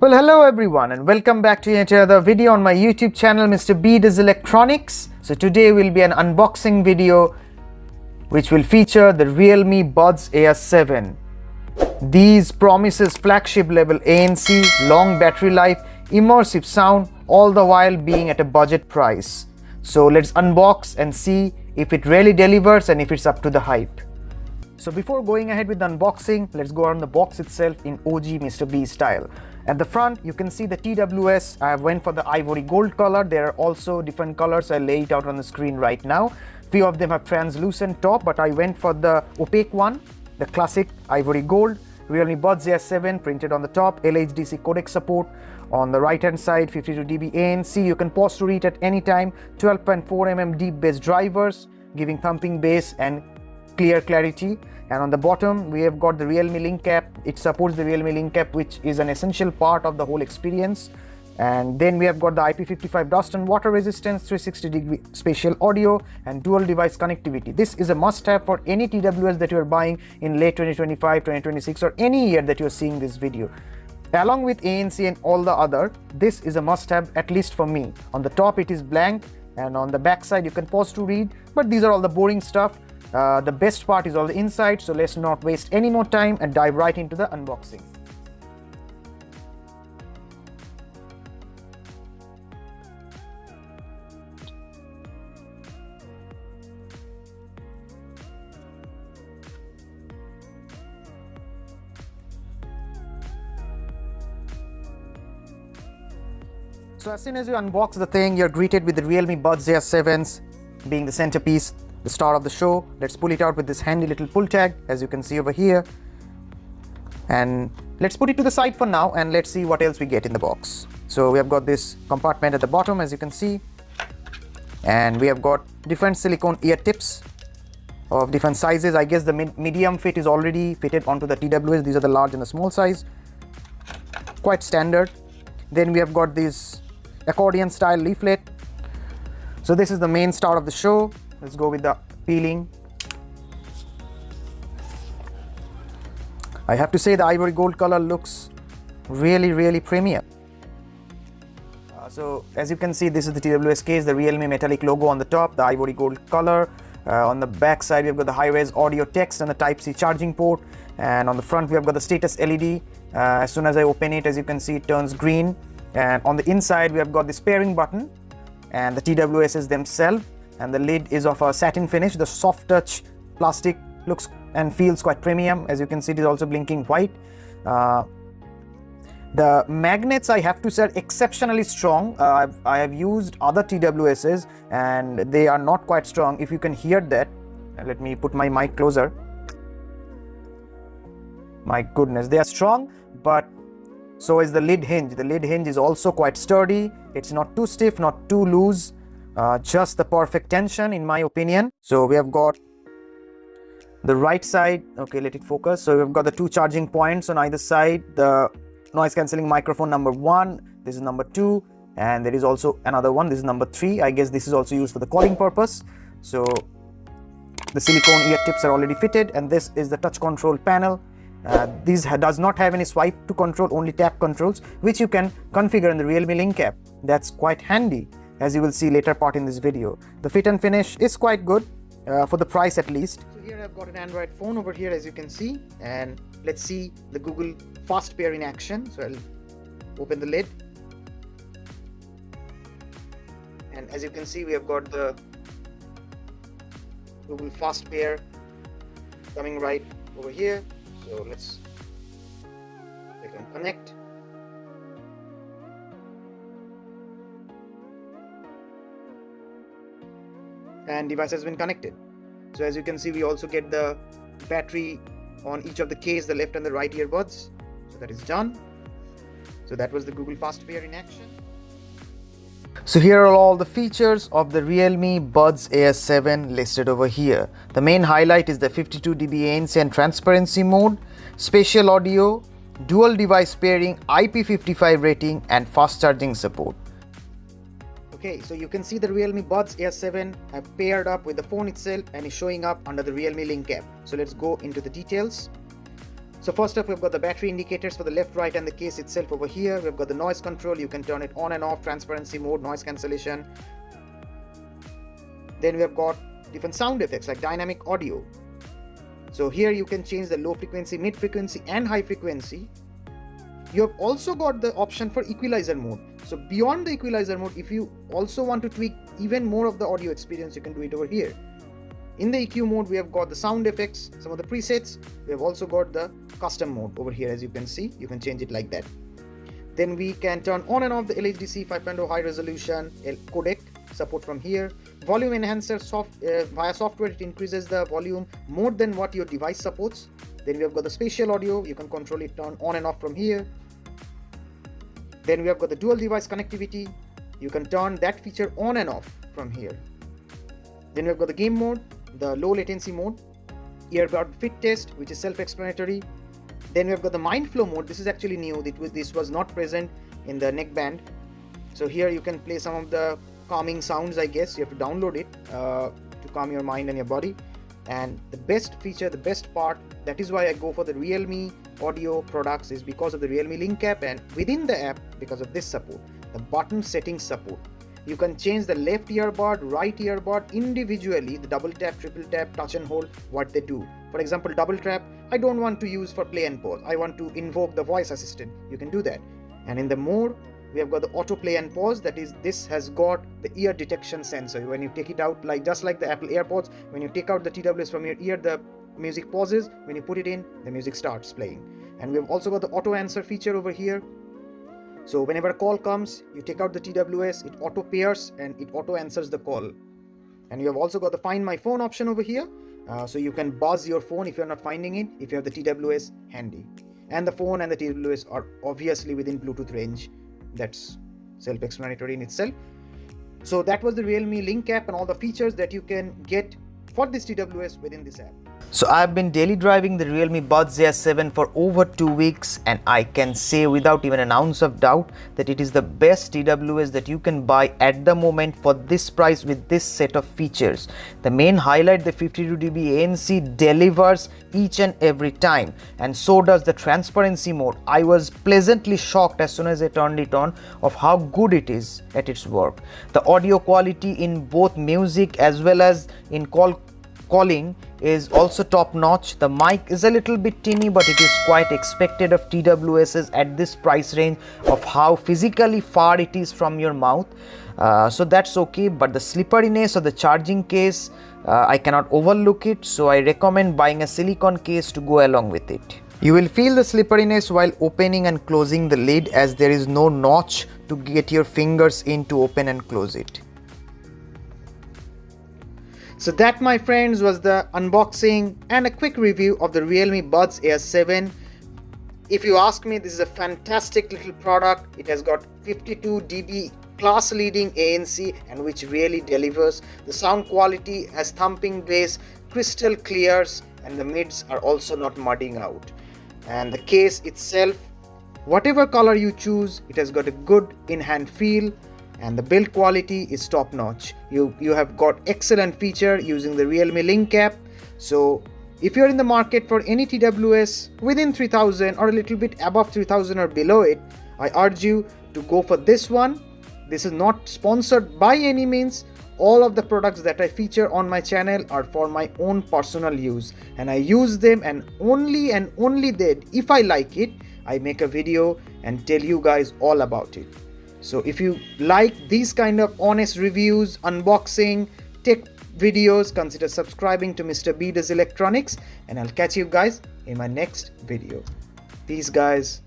Well, hello everyone and welcome back to yet another video on my YouTube channel, Mr. B Does Electronics. So today will be an unboxing video which will feature the Realme Buds Air 7. These promises flagship level ANC, long battery life, immersive sound, all the while being at a budget price. So let's unbox and see if it really delivers and if it's up to the hype. So before going ahead with the unboxing, let's go on the box itself in OG Mr. B style. At the front, you can see the TWS. I went for the ivory gold color. There are also different colors. I'll lay it out on the screen right now. Few of them have translucent top, but I went for the opaque one, the classic ivory gold. Realme Buds Air 7 printed on the top, LHDC codec support. On the right hand side, 52 dB ANC. You can pause to read at any time. 12.4 mm deep bass drivers, giving thumping bass and clear clarity. And on the bottom we have got the Realme link cap. It supports the Realme link cap, which is an essential part of the whole experience. And then we have got the IP55 dust and water resistance, 360-degree spatial audio and dual device connectivity. This is a must-have for any TWS that you are buying in late 2025, 2026 or any year that you are seeing this video. Along with ANC and all the other, this is a must-have, at least for me. On the top it is blank and on the back side you can pause to read, but these are all the boring stuff. The best part is all the inside, so let's not waste any more time and dive right into the unboxing. So as soon as you unbox the thing, you're greeted with the Realme Buds Air 7s being the centerpiece, the star of the show. Let's pull it out with this handy little pull tag, as you can see over here. And let's put it to the side for now and let's see what else we get in the box. So we have got this compartment at the bottom, as you can see. And we have got different silicone ear tips of different sizes. I guess the medium fit is already fitted onto the TWS. These are the large and the small size. Quite standard. Then we have got this accordion style leaflet. So this is the main star of the show. Let's go with the peeling. I have to say the ivory gold color looks really premium. So as you can see, this is the TWS case, the Realme metallic logo on the top, the ivory gold color. On the back side, we've got the high-res audio text and the Type-C charging port. And on the front, we have got the status LED. As soon as I open it, as you can see, it turns green. And on the inside, we have got this pairing button and the TWSs themselves. And the lid is of a satin finish. The soft touch plastic looks and feels quite premium. As you can see, it is also blinking white. The magnets, I have to say, are exceptionally strong. I have used other TWSs and they are not quite strong. If you can hear that, let me put my mic closer. My goodness, they are strong, but so is the lid hinge. The lid hinge is also quite sturdy. It's not too stiff, not too loose. Just the perfect tension in my opinion. So we have got the right side. Okay, let it focus. So we've got the two charging points on either side. The noise cancelling microphone number 1, this is number 2, and there is also another one. This is number 3. I guess this is also used for the calling purpose. So the silicone ear tips are already fitted, and this is the touch control panel. This does not have any swipe to control, only tap controls, which you can configure in the Realme link app. That's quite handy, as you will see later part in this video. The fit and finish is quite good, for the price at least. So here I've got an Android phone over here, as you can see, and let's see the Google Fast Pair in action. So I'll open the lid, and as you can see, we have got the Google Fast Pair coming right over here. So let's click on connect. And device has been connected. So as you can see, we also get the battery on each of the case, the left and the right earbuds. So that is done. So that was the Google Fast Pair in action. So here are all the features of the Realme Buds Air 7 listed over here. The main highlight is the 52 dB ANC and transparency mode, spatial audio, dual device pairing, IP55 rating and fast charging support. Okay, so you can see the Realme Buds Air 7 have paired up with the phone itself and is showing up under the Realme link app. So let's go into the details. So first up, we've got the battery indicators for the left, right, and the case itself over here. We've got the noise control. You can turn it on and off, transparency mode, noise cancellation. Then we have got different sound effects like dynamic audio. So here you can change the low frequency, mid frequency, and high frequency. You have also got the option for equalizer mode. So beyond the equalizer mode, if you also want to tweak even more of the audio experience, you can do it over here. In the EQ mode, we have got the sound effects, some of the presets. We have also got the custom mode over here. As you can see, you can change it like that. Then we can turn on and off the LHDC 5.0 high resolution codec support from here. Volume enhancer via software, it increases the volume more than what your device supports. Then we have got the spatial audio. You can control it, turn on and off from here. Then we have got the dual device connectivity. You can turn that feature on and off from here. Then we have got the game mode, the low latency mode, earbud fit test, which is self-explanatory. Then we have got the mind flow mode. This is actually new. This was not present in the neckband. So here you can play some of the calming sounds, I guess. You have to download it to calm your mind and your body. And the best feature, the best part, that is why I go for the Realme audio products, is because of the Realme Link app, and within the app, because of this support, the button settings support. You can change the left earbud, right earbud individually, the double tap, triple tap, touch and hold, what they do. For example, double tap, I don't want to use for play and pause. I want to invoke the voice assistant. You can do that. And in the mode, we have got the auto play and pause. That is, this has got the ear detection sensor. When you take it out, like just like the Apple AirPods, when you take out the TWS from your ear, the music pauses. When you put it in, the music starts playing. And we have also got the auto answer feature over here. So whenever a call comes, you take out the TWS, it auto pairs and it auto answers the call. And you have also got the find my phone option over here. So you can buzz your phone if you're not finding it, if you have the TWS handy. And the phone and the TWS are obviously within Bluetooth range. That's self-explanatory in itself. So that was the Realme Link app and all the features that you can get for this TWS within this app. So I've been daily driving the Realme Buds Air 7 for over 2 weeks, and I can say without even an ounce of doubt that it is the best TWS that you can buy at the moment for this price with this set of features. The main highlight, the 52 dB ANC delivers each and every time, and so does the transparency mode. I was pleasantly shocked as soon as I turned it on of how good it is at its work. The audio quality in both music as well as in calling is also top notch. The mic is a little bit tinny, but it is quite expected of TWSs at this price range of how physically far it is from your mouth. So that's okay, but the slipperiness of the charging case, I cannot overlook it, so I recommend buying a silicone case to go along with it. You will feel the slipperiness while opening and closing the lid, as there is no notch to get your fingers in to open and close it. So that, my friends, was the unboxing and a quick review of the Realme Buds Air 7. If you ask me, this is a fantastic little product. It has got 52 dB class leading ANC, and which really delivers. The sound quality has thumping bass, crystal clears, and the mids are also not mudding out. And the case itself, whatever color you choose, it has got a good in-hand feel, and the build quality is top notch. You have got excellent feature using the Realme Link app. So if you're in the market for any TWS within 3000 or a little bit above 3000 or below it, I urge you to go for this one. This is not sponsored by any means. All of the products that I feature on my channel are for my own personal use, and I use them, and only then, if I like it, I make a video and tell you guys all about it. So if you like these kind of honest reviews, unboxing, tech videos, consider subscribing to Mr. B Does Electronics, and I'll catch you guys in my next video. Peace, guys.